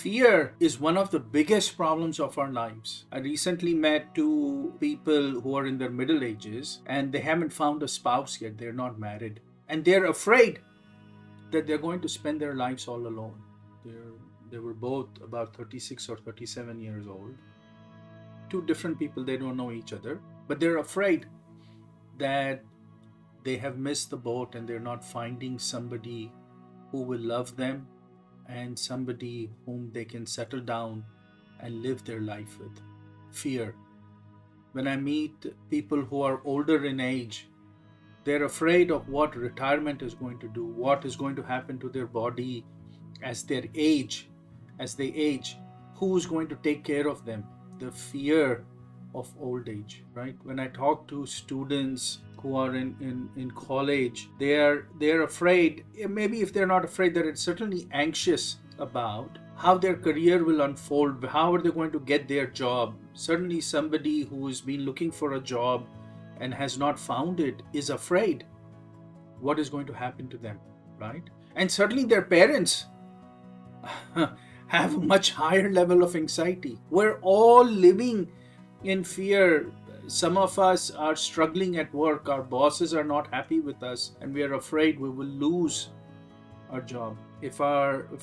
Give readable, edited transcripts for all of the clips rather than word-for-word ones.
Fear is one of the biggest problems of our lives. I recently met two people who are in their middle ages and they haven't found a spouse yet. They're not married. And they're afraid that they're going to spend their lives all alone. They were both about 36 or 37 years old. Two different people, they don't know each other, but they're afraid that they have missed the boat and they're not finding somebody who will love them and somebody whom they can settle down and live their life with. Fear. When I meet people who are older in age, they're afraid of what retirement is going to do, what is going to happen to their body as they age, who's going to take care of them. The fear of old age, right? When I talk to students who are in college, they're afraid, maybe if they're not afraid, they're certainly anxious about how their career will unfold, how are they going to get their job. Certainly somebody who has been looking for a job and has not found it is afraid what is going to happen to them, right? And certainly their parents have a much higher level of anxiety. We're all living in fear. Some of us are struggling at work, our bosses are not happy with us, and we are afraid we will lose our job. If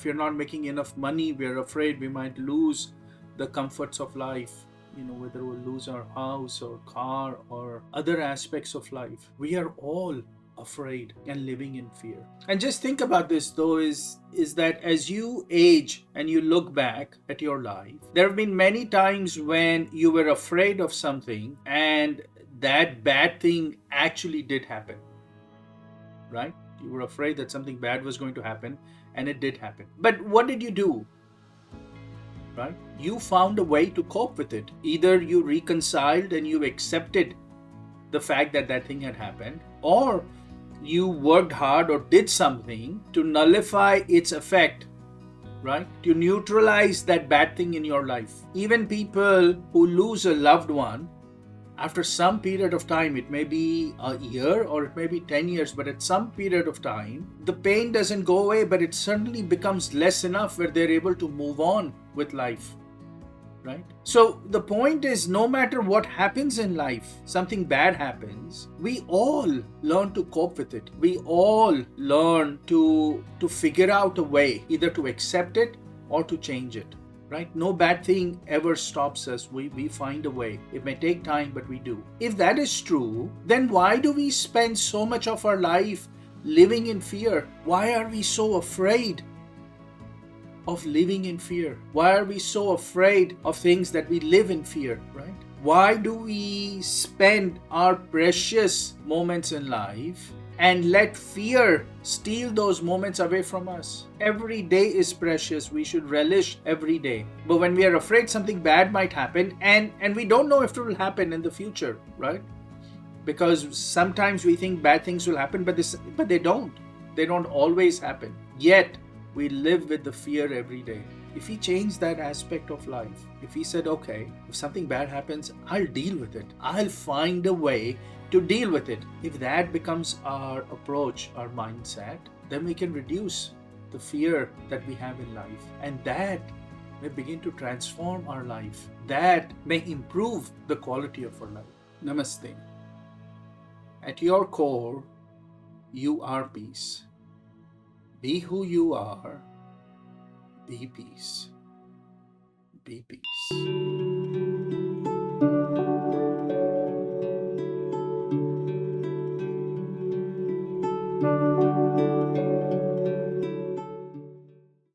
you're not making enough money, we are afraid we might lose the comforts of life, whether we'll lose our house or car or other aspects of life. We are all afraid and living in fear. And just think about this though, is that as you age and you look back at your life, there have been many times when you were afraid of something and that bad thing actually did happen, right? You were afraid that something bad was going to happen and it did happen. But what did you do? Right? You found a way to cope with it. Either you reconciled and you accepted the fact that that thing had happened, or you worked hard or did something to nullify its effect, right? To neutralize that bad thing in your life. Even people who lose a loved one, after some period of time, it may be a year or it may be 10 years, but at some period of time, the pain doesn't go away, but it certainly becomes less enough where they're able to move on with life, right? So the point is, no matter what happens in life, something bad happens, we all learn to cope with it. We all learn to figure out a way, either to accept it or to change it. Right? No bad thing ever stops us. We find a way. It may take time, but we do. If that is true, then why do we spend so much of our life living in fear? Why are we so afraid of living in fear? Why are we so afraid of things that we live in fear, right? Why do we spend our precious moments in life and let fear steal those moments away from us? Every day is precious. We should relish every day. But when we are afraid something bad might happen, and we don't know if it will happen in the future, right? Because sometimes we think bad things will happen, but they don't. They don't always happen. Yet, we live with the fear every day. If we change that aspect of life, if we said, okay, if something bad happens, I'll deal with it. I'll find a way to deal with it. If that becomes our approach, our mindset, then we can reduce the fear that we have in life. And that may begin to transform our life. That may improve the quality of our life. Namaste. At your core, you are peace. Be who you are. Be peace. Be peace.